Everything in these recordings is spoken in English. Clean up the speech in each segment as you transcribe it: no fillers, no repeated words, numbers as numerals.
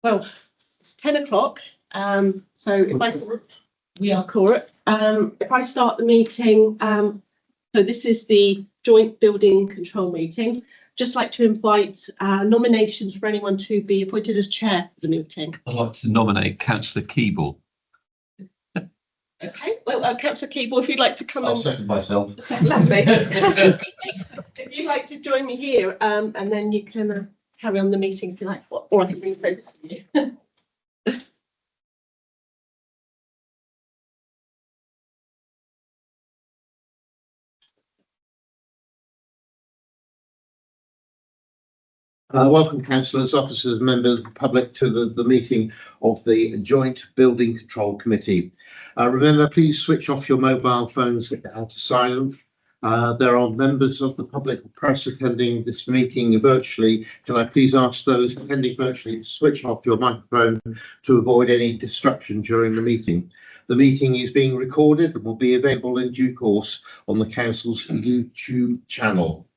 Well, it's 10 o'clock. So we are quorum. If I start the meeting, so this is the joint building control meeting. Just like to invite nominations for anyone to be appointed as chair for the meeting. I'd like to nominate Councillor Keeble. Okay, well, Councillor Keeble, if you'd like to come I'll second myself. Lovely. If you'd like to join me here, and then you can carry on the meeting if you like, or I can bring it over to you. Welcome, councillors, officers, members of the public to the meeting of the Joint Building Control Committee. Remember, please switch off your mobile phones to silent. There are members of the public or press attending this meeting virtually. Can I please ask those attending virtually to switch off your microphone to avoid any disruption during the meeting? The meeting is being recorded and will be available in due course on the council's YouTube channel.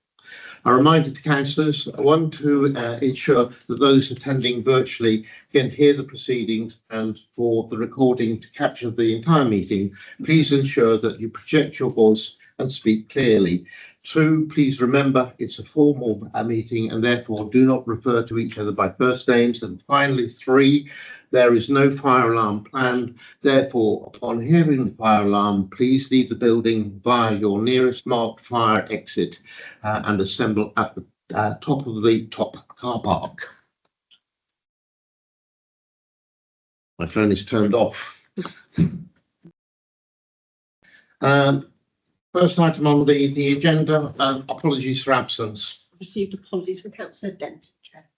A reminder to councillors, one, to ensure that those attending virtually can hear the proceedings, and for the recording to capture the entire meeting, please ensure that you project your voice and speak clearly. 2, please remember it's a formal meeting and therefore do not refer to each other by first names. And finally, 3, there is no fire alarm planned. Therefore, upon hearing the fire alarm, please leave the building via your nearest marked fire exit and assemble at the top of the top car park. My phone is turned off. First item on the agenda, apologies for absence. Received apologies from Councillor Dent, Chair.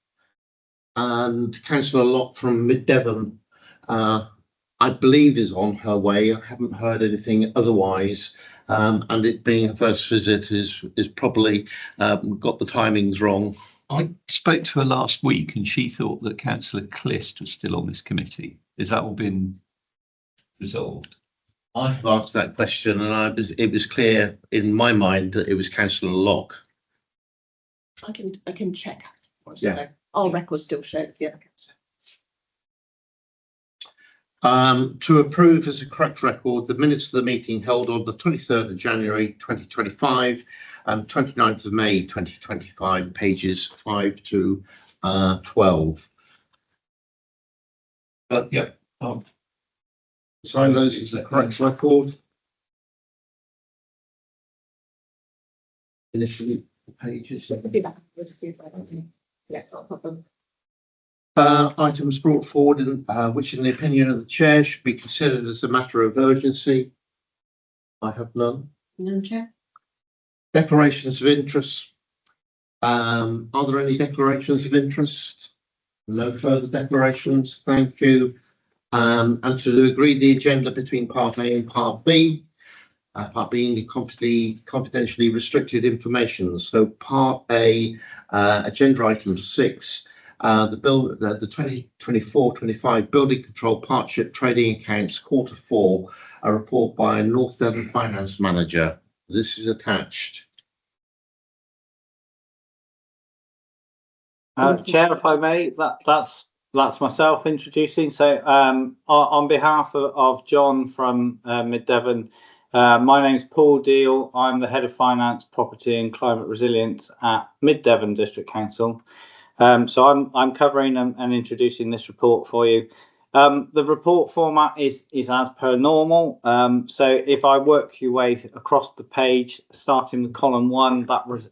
And Councillor Locke from Mid Devon, I believe, is on her way. I haven't heard anything otherwise. And it being her first visit is probably got the timings wrong. I spoke to her last week and she thought that Councillor Clist was still on this committee. Has that all been resolved? I have asked that question and it was clear in my mind that it was Councillor Locke. I can check. Yeah. So our records still show the other councillor. To approve as a correct record the minutes of the meeting held on the 23rd of January 2025 and 29th of May 2025, pages 5 to 12. Yep. Sign those as the correct record. Initially, the pages. Yeah, not a problem. Items brought forward which, in the opinion of the chair, should be considered as a matter of urgency. I have none. None, Chair. Declarations of interest. Are there any declarations of interest? No further declarations. Thank you. And to agree the agenda between Part A and Part B. Part B confidentially restricted information. So Part A, agenda item 6. The 2024-25 Building Control Partnership Trading Accounts Quarter 4, a report by a North Devon Finance Manager. This is attached. Chair, if I may, that's myself introducing. So on behalf of John from Mid Devon, my name's Paul Deal. I'm the Head of Finance, Property and Climate Resilience at Mid Devon District Council. So I'm covering and introducing this report for you. The report format is as per normal. So if I work your way across the page, starting with column 1,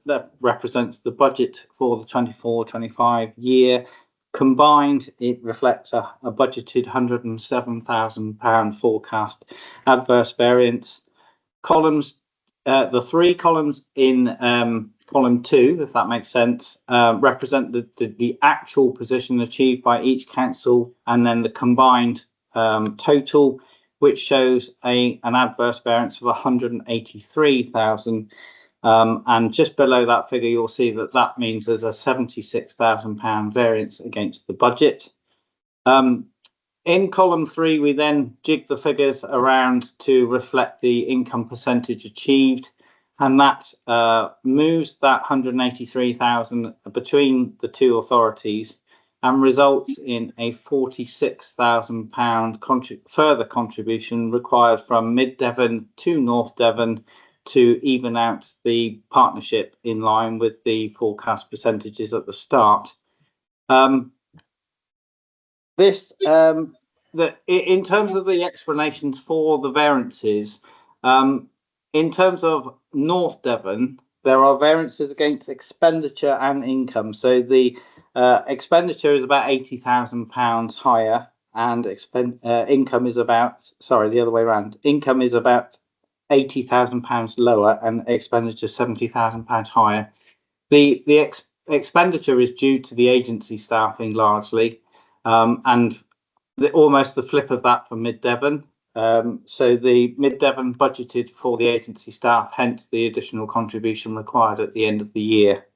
that represents the budget for the 24-25 year. Combined, it reflects a budgeted £107,000 forecast adverse variance. Columns, the 3 columns in column 2, if that makes sense, represent the actual position achieved by each council, and then the combined total, which shows an adverse variance of 183,000. And just below that figure, you'll see that means there's a £76,000 variance against the budget. In column 3, we then jig the figures around to reflect the income percentage achieved, and that moves that 183,000 between the two authorities. and results in a £46,000 further contribution required from Mid Devon to North Devon to even out the partnership in line with the forecast percentages at the start. In terms of the explanations for the variances, in terms of North Devon, there are variances against expenditure and income. So the expenditure is about £80,000 higher, and income is about, sorry, the other way around. Income is about £80,000 lower, and expenditure £70,000 higher. The expenditure is due to the agency staffing largely, and almost the flip of that for Mid Devon. So the Mid Devon budgeted for the agency staff, hence the additional contribution required at the end of the year.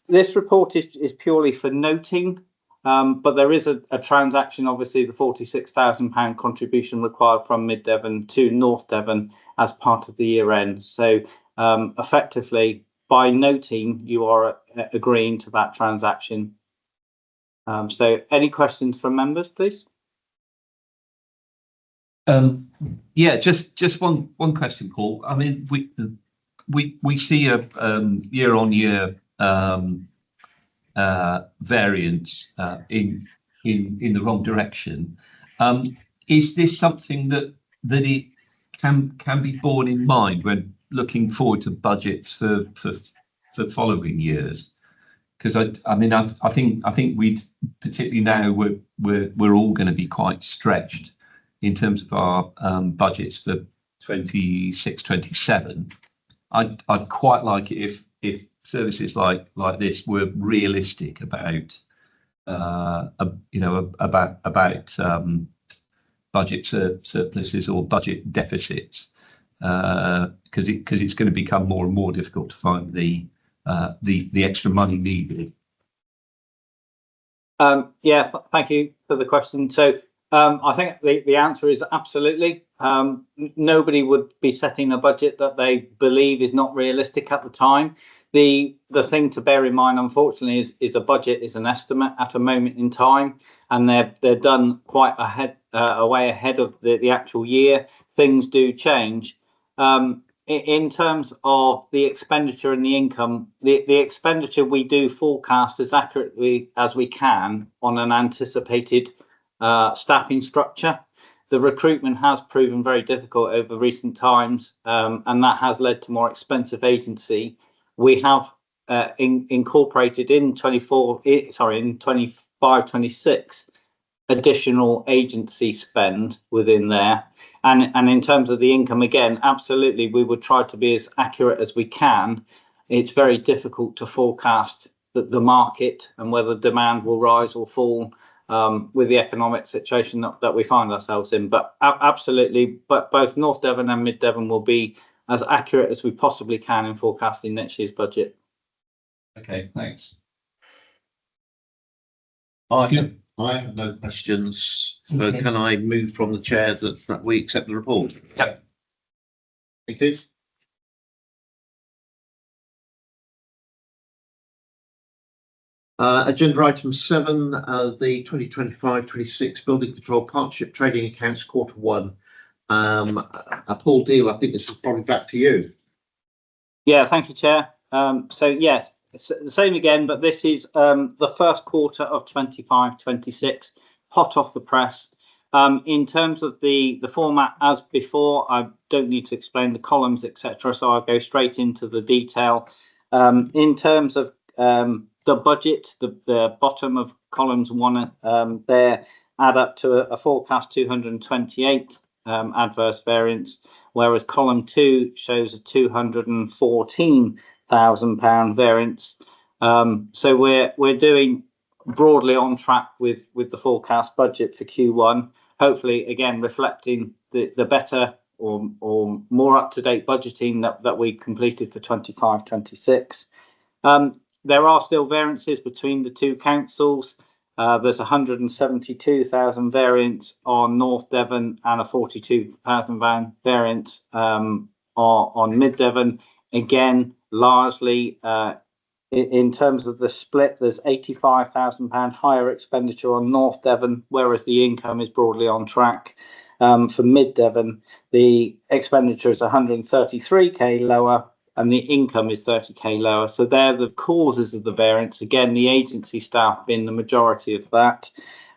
This report is purely for noting, but there is a transaction, obviously the £46,000 contribution required from Mid Devon to North Devon as part of the year end. So effectively, by noting, you are agreeing to that transaction. So any questions from members, please? Yeah, just one question, Paul. I mean, we see a year-on-year variance in the wrong direction. Is this something that it can be borne in mind when looking forward to budgets for following years? Because I think we, particularly now, we're all going to be quite stretched in terms of our budgets for 26-27. I'd quite like it if services like this were realistic about budget surpluses or budget deficits, because it's going to become more and more difficult to find the extra money needed. Yeah, thank you for the question. So I think the answer is absolutely. Nobody would be setting a budget that they believe is not realistic at the time. The thing to bear in mind, unfortunately, is a budget is an estimate at a moment in time, and they're done quite a way ahead of the actual year. Things do change. In terms of the expenditure and the income, the expenditure we do forecast as accurately as we can on an anticipated staffing structure. The recruitment has proven very difficult over recent times, and that has led to more expensive agency. We have incorporated in 25-26 additional agency spend within there. And in terms of the income, again, absolutely, we would try to be as accurate as we can. It's very difficult to forecast the market and whether demand will rise or fall with the economic situation that we find ourselves in. But absolutely, but both North Devon and Mid Devon will be as accurate as we possibly can in forecasting next year's budget. Okay, thanks. I have no questions. So can I move from the chair that we accept the report? Yep. Thank you. Agenda item 7, the 2025-26 Building Control Partnership Trading Accounts Q1. Paul Deal, I think this is probably back to you. Yeah, thank you, Chair. So yes, it's the same again, but this is the first quarter of 25-26, hot off the press. In terms of the format as before, I don't need to explain the columns, etc. So I'll go straight into the detail. In terms of the budget, the bottom of columns 1 there add up to a forecast 228 adverse variance, whereas column 2 shows a £214,000 variance. So we're doing broadly on track with the forecast budget for Q1. Hopefully, again, reflecting the better or more up-to-date budgeting that we completed for 25-26. There are still variances between the two councils. There's 172,000 variance on North Devon and a 42,000 variance on Mid Devon. Again, largely in terms of the split, there's £85,000 higher expenditure on North Devon, whereas the income is broadly on track. For Mid Devon, the expenditure is 133k lower and the income is 30k lower. So they're the causes of the variance. Again, the agency staff being the majority of that.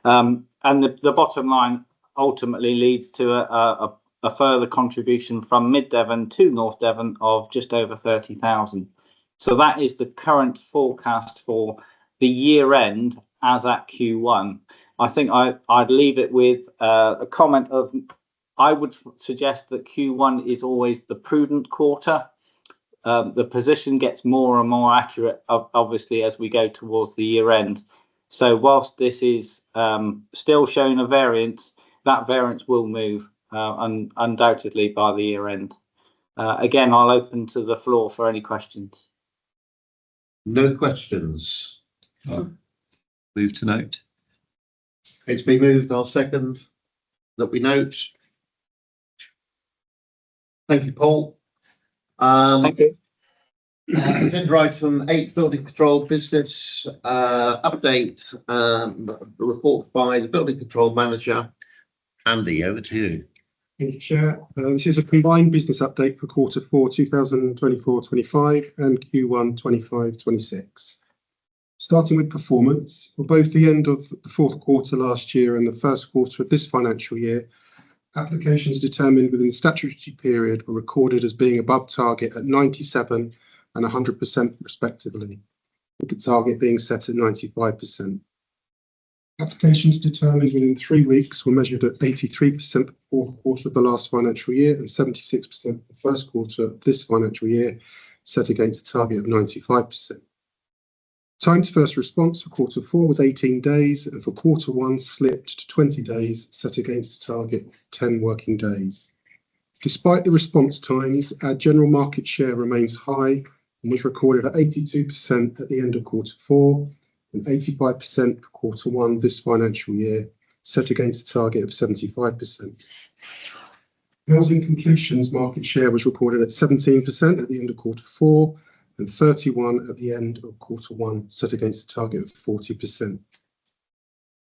And the bottom line ultimately leads to a further contribution from Mid Devon to North Devon of just over 30,000. So that is the current forecast for the year end as at Q1. I think I'd leave it with a comment of, I would suggest that Q1 is always the prudent quarter. The position gets more and more accurate, obviously, as we go towards the year end. So whilst this is still showing a variance, that variance will move undoubtedly by the year end. Again, I'll open to the floor for any questions. No questions. Move to note. It's been moved. I'll second that we note. Thank you, Paul. Thank you. Agenda item 8, building control business update. Report by the building control manager. Andy, over to you. Thank you, Chair. This is a combined business update for quarter 4 2024-25 and Q1 25-26. Starting with performance, for both the end of the fourth quarter last year and the first quarter of this financial year, applications determined within the statutory period were recorded as being above target at 97% and 100% respectively, with the target being set at 95%. Applications determined within 3 weeks were measured at 83% the fourth quarter of the last financial year and 76% the first quarter of this financial year, set against a target of 95%. Time to first response for quarter 4 was 18 days, and for quarter 1 slipped to 20 days, set against a target of 10 working days. Despite the response times, our general market share remains high and was recorded at 82% at the end of quarter 4 and 85% for quarter 1 this financial year, set against a target of 75%. Housing completions market share was recorded at 17% at the end of quarter 4 and 31% at the end of quarter 1, set against a target of 40%.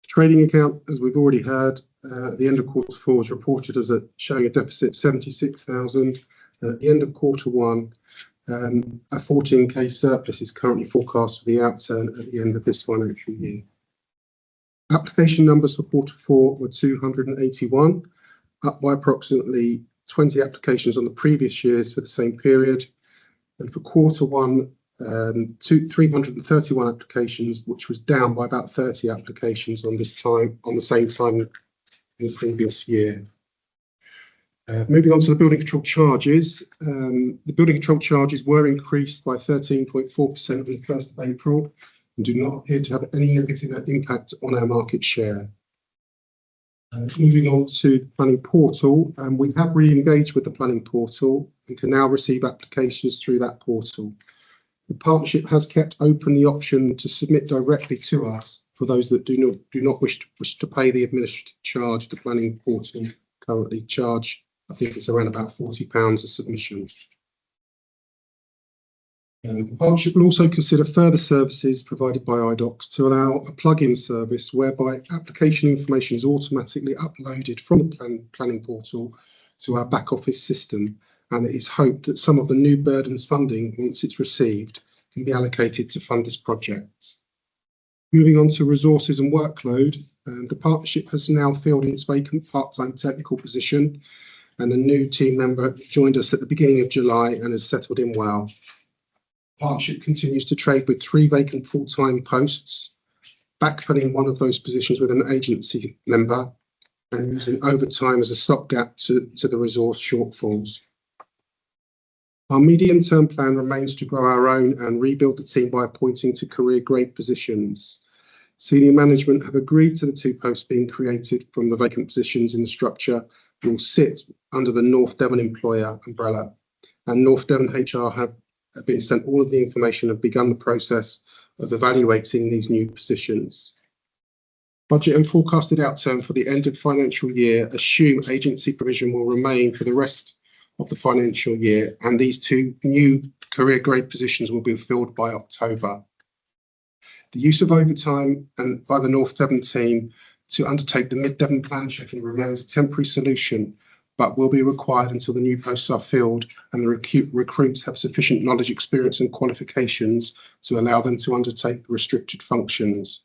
Trading account, as we've already heard, at the end of quarter 4 was reported as showing a deficit of 76,000. At the end of quarter 1, a 14k surplus is currently forecast for the outturn at the end of this financial year. Application numbers for quarter 4 were 281, up by approximately 20 applications on the previous years for the same period. And for quarter 1, 331 applications, which was down by about 30 applications on the same time in the previous year. Moving on to the building control charges. The building control charges were increased by 13.4% on the 1st of April and do not appear to have any negative impact on our market share. Moving on to the planning portal, we have re-engaged with the planning portal and can now receive applications through that portal. The partnership has kept open the option to submit directly to us for those that do not wish to pay the administrative charge. The planning portal currently charge, I think it's around about £40 a submission. The partnership will also consider further services provided by iDocs to allow a plug-in service whereby application information is automatically uploaded from the planning portal to our back office system, and it is hoped that some of the new burdens funding, once it's received, can be allocated to fund this project. Moving on to resources and workload, the partnership has now filled its vacant part-time technical position, and a new team member joined us at the beginning of July and has settled in well. Partnership continues to trade with 3 vacant full-time posts, backfilling one of those positions with an agency member and using overtime as a stopgap to the resource shortfalls. Our medium-term plan remains to grow our own and rebuild the team by appointing to career grade positions. Senior management have agreed to the 2 posts being created from the vacant positions in the structure and will sit under the North Devon employer umbrella, and North Devon HR have been sent all of the information and begun the process of evaluating these new positions. Budget and forecasted outturn for the end of financial year assume agency provision will remain for the rest of the financial year, and these 2 new career grade positions will be filled by October. The use of overtime and by the North Devon team to undertake the Mid Devon plan checking remains a temporary solution, but will be required until the new posts are filled and the recruits have sufficient knowledge, experience and qualifications to allow them to undertake the restricted functions.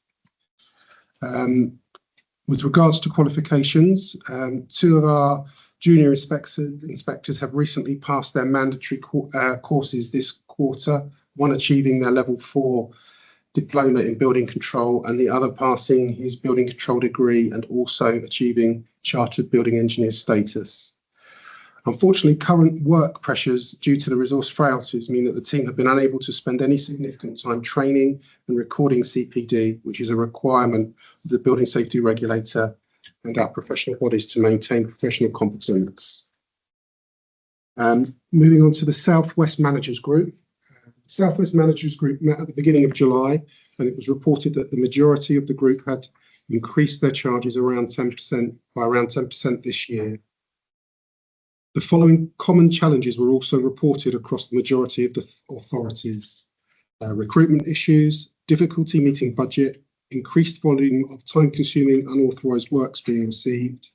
With regards to qualifications, 2 of our junior inspectors have recently passed their mandatory courses this quarter, one achieving their level 4 diploma in building control and the other passing his building control degree and also achieving chartered building engineer status. Unfortunately, current work pressures due to the resource frailties mean that the team have been unable to spend any significant time training and recording CPD, which is a requirement of the Building Safety Regulator and our professional bodies to maintain professional competence. Moving on to the Southwest Managers Group. Southwest Managers Group met at the beginning of July, and it was reported that the majority of the group had increased their charges around 10% by around 10% this year. The following common challenges were also reported across the majority of the authorities: recruitment issues, difficulty meeting budget, increased volume of time-consuming unauthorised works being received,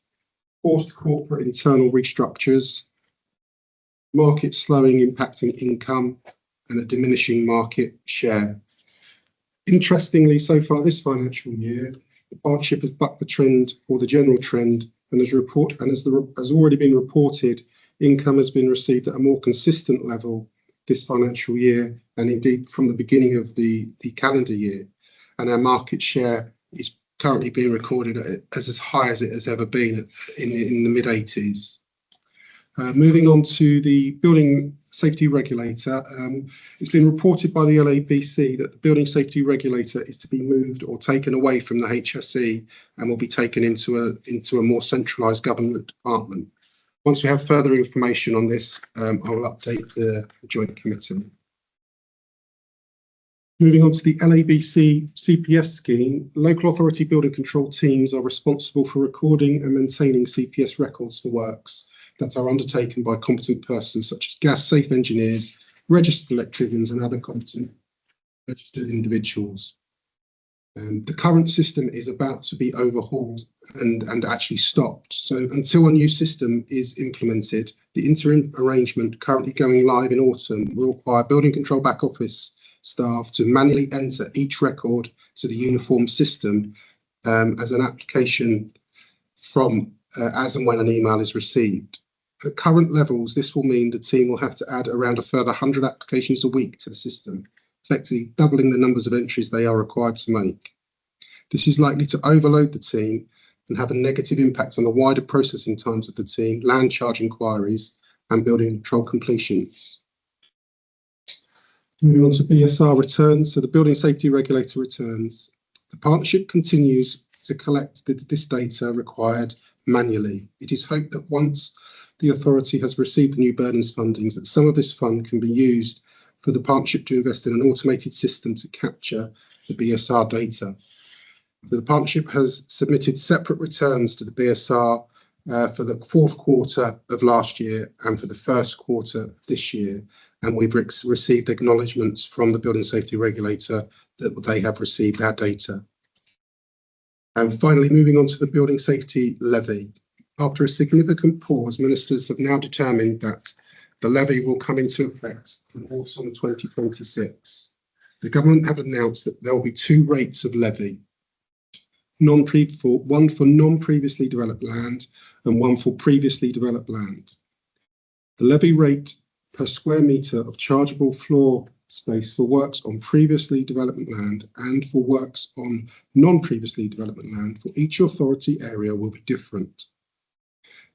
forced corporate internal restructures, market slowing impacting income, and a diminishing market share. Interestingly, so far this financial year, the partnership has bucked the trend or the general trend, and as already been reported, income has been received at a more consistent level this financial year, and indeed from the beginning of the calendar year. And our market share is currently being recorded as high as it has ever been in the mid-80s. Moving on to the Building Safety Regulator, it's been reported by the LABC that the Building Safety Regulator is to be moved or taken away from the HSE and will be taken into a more centralised government department. Once we have further information on this, I will update the Joint Committee. Moving on to the LABC CPS scheme, local authority building control teams are responsible for recording and maintaining CPS records for works that are undertaken by competent persons such as gas safe engineers, registered electricians and other competent registered individuals. The current system is about to be overhauled and actually stopped. So until a new system is implemented, the interim arrangement currently going live in autumn will require building control back office staff to manually enter each record to the uniform system as an application from as and when an email is received. At current levels, this will mean the team will have to add around a further 100 applications a week to the system, effectively doubling the numbers of entries they are required to make. This is likely to overload the team and have a negative impact on the wider processing times of the team, land charge inquiries and building control completions. Moving on to BSR returns, so the Building Safety Regulator returns. The partnership continues to collect this data required manually. It is hoped that once the authority has received the new burdens fundings, that some of this fund can be used for the partnership to invest in an automated system to capture the BSR data. The partnership has submitted separate returns to the BSR for the fourth quarter of last year and for the first quarter of this year, and we've received acknowledgements from the Building Safety Regulator that they have received our data. And finally, moving on to the Building Safety Levy. After a significant pause, ministers have now determined that the levy will come into effect in autumn 2026. The government have announced that there will be 2 rates of levy, one for non-previously developed land and one for previously developed land. The levy rate per square metre of chargeable floor space for works on previously developed land and for works on non-previously developed land for each authority area will be different.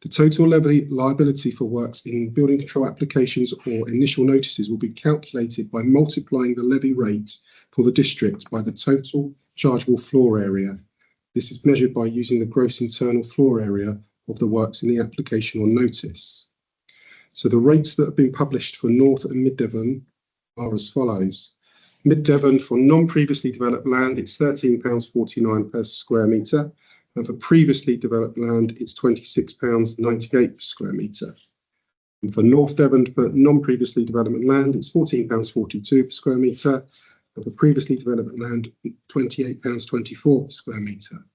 The total levy liability for works in building control applications or initial notices will be calculated by multiplying the levy rate for the district by the total chargeable floor area. This is measured by using the gross internal floor area of the works in the application or notice. So the rates that have been published for North and Mid Devon are as follows. Mid Devon for non-previously developed land, it's £13.49 per square metre. And for previously developed land, it's £26.98 per square metre. And for North Devon, for non-previously development land, it's £14.42 per square metre. And for previously development land, £28.24 per square metre.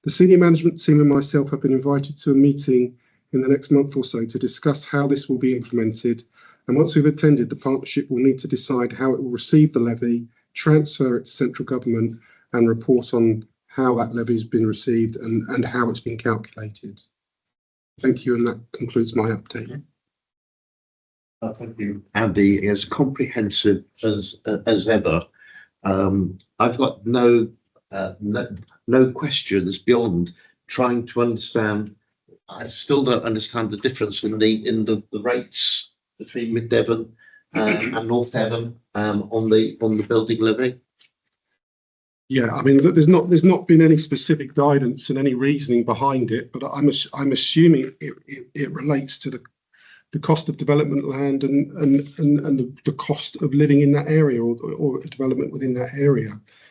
The senior management team and myself have been invited to a meeting in the next month or so to discuss how this will be implemented. And once we've attended, the partnership will need to decide how it will receive the levy, transfer it to central government, and report on how that levy has been received and how it's been calculated. Thank you, and that concludes my update. Thank you, Andy. As comprehensive as ever. I've got no questions beyond trying to understand. I still don't understand the difference in the rates between Mid Devon and North Devon on the building levy. Yeah, I mean, there's not been any specific guidance and any reasoning behind it, but I'm assuming it relates to the cost of development land and the cost of living in that area or development within that area.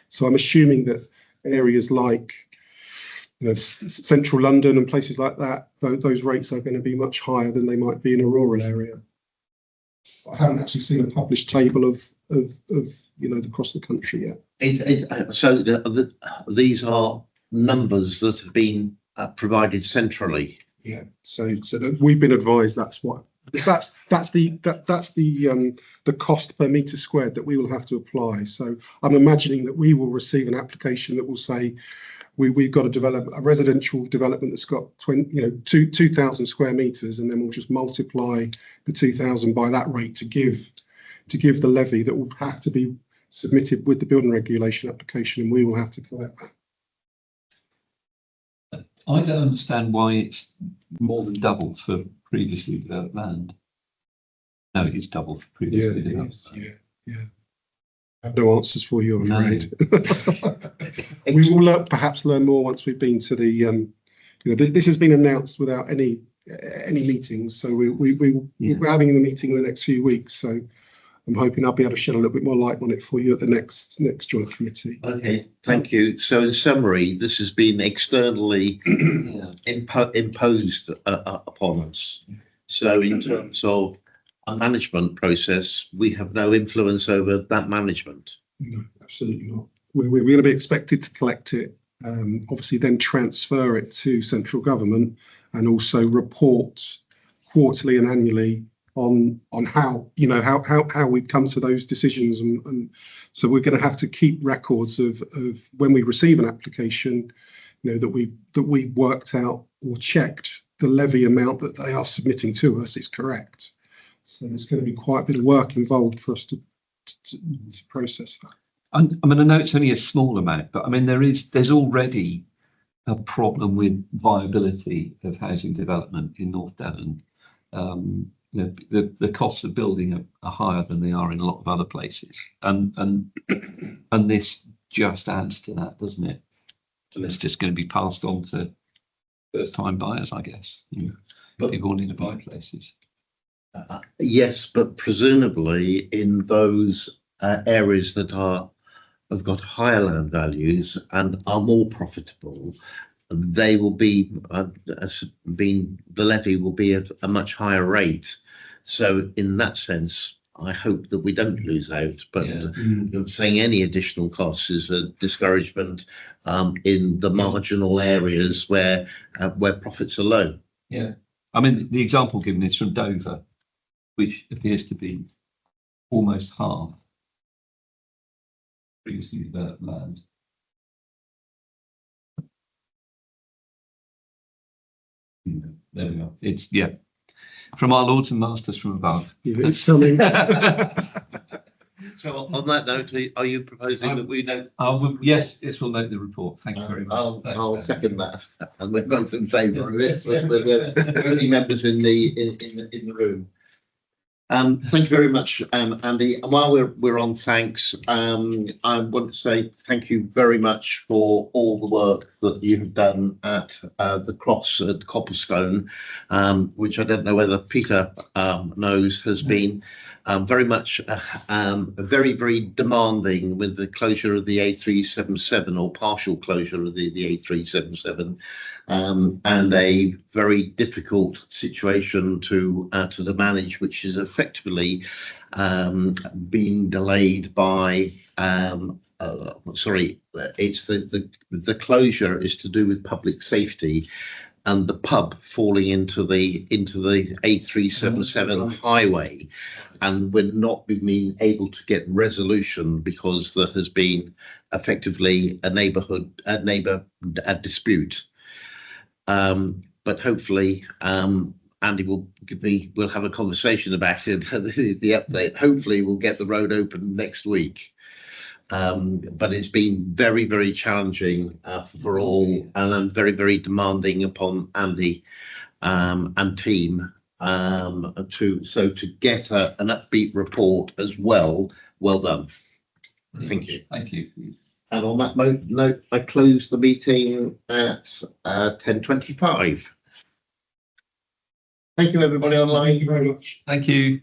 So I'm assuming that areas like, you know, central London and places like that, those rates are going to be much higher than they might be in a rural area. I haven't actually seen a published table of you know, across the country yet. So these are numbers that have been provided centrally. Yeah, so that we've been advised that's the cost per metre squared that we will have to apply. So I'm imagining that we will receive an application that will say we've got to develop a residential development that's got 2,000 square metres, and then we'll just multiply the 2,000 by that rate to give the levy that will have to be submitted with the building regulation application, and we will have to collect that. I don't understand why it's more than double for previously developed land. No, it is double for previously developed land. Yeah. I have no answers for you, I'm No. afraid. We will perhaps learn more once we've been to the, you know, this has been announced without any meetings. So we're having the meeting in the next few weeks. So I'm hoping I'll be able to shed a little bit more light on it for you at the next joint committee. Okay, thank you. So in summary, this has been externally imposed upon us. So in terms of a management process, we have no influence over that management. No, absolutely not. We're going to be expected to collect it, obviously then transfer it to central government, and also report quarterly and annually on how we've come to those decisions, and so we're going to have to keep records of when we receive an application, you know, that we worked out or checked the levy amount that they are submitting to us is correct. So there's going to be quite a bit of work involved for us to process that. I mean, I know it's only a small amount, but I mean, there's already a problem with viability of housing development in North Devon. You know, the costs of building are higher than they are in a lot of other places, and this just adds to that, doesn't it? And it's just going to be passed on to first-time buyers, I guess. Yeah. But people wanting to buy places. Yes, but presumably in those areas that have got higher land values and are more profitable, they will be the levy will be at a much higher rate. So in that sense, I hope that we don't lose out. But you're saying any additional costs is a discouragement in the marginal areas where profits are low. Yeah, I mean, the example given is from Dover, which appears to be almost half previously developed land. There we go. It's from our lords and masters from above. It's something. So on that note, are you proposing that we don't? Yes, this will note the report. Thank you very much. I'll second that, and we're both in favour of it. We're the only members in the room. Thank you very much, Andy. And while we're on thanks, I want to say thank you very much for all the work that you have done at the cross at Copplestone, which I don't know whether Peter knows has been very much very, very demanding with the closure of the A377 or partial closure of the A377, and a very difficult situation to manage, which is effectively being delayed by it's the closure is to do with public safety and the pub falling into the A377 highway, and we're not being able to get resolution because there has been effectively a dispute. But hopefully Andy we'll have a conversation about it, the update. Hopefully we'll get the road open next week. But it's been very, very challenging for all, and very, very demanding upon Andy and team to get an upbeat report as well. Well done. Thank you. Thank you. And on that note, I close the meeting at 10:25. Thank you, everybody online. Thank you very much. Thank you.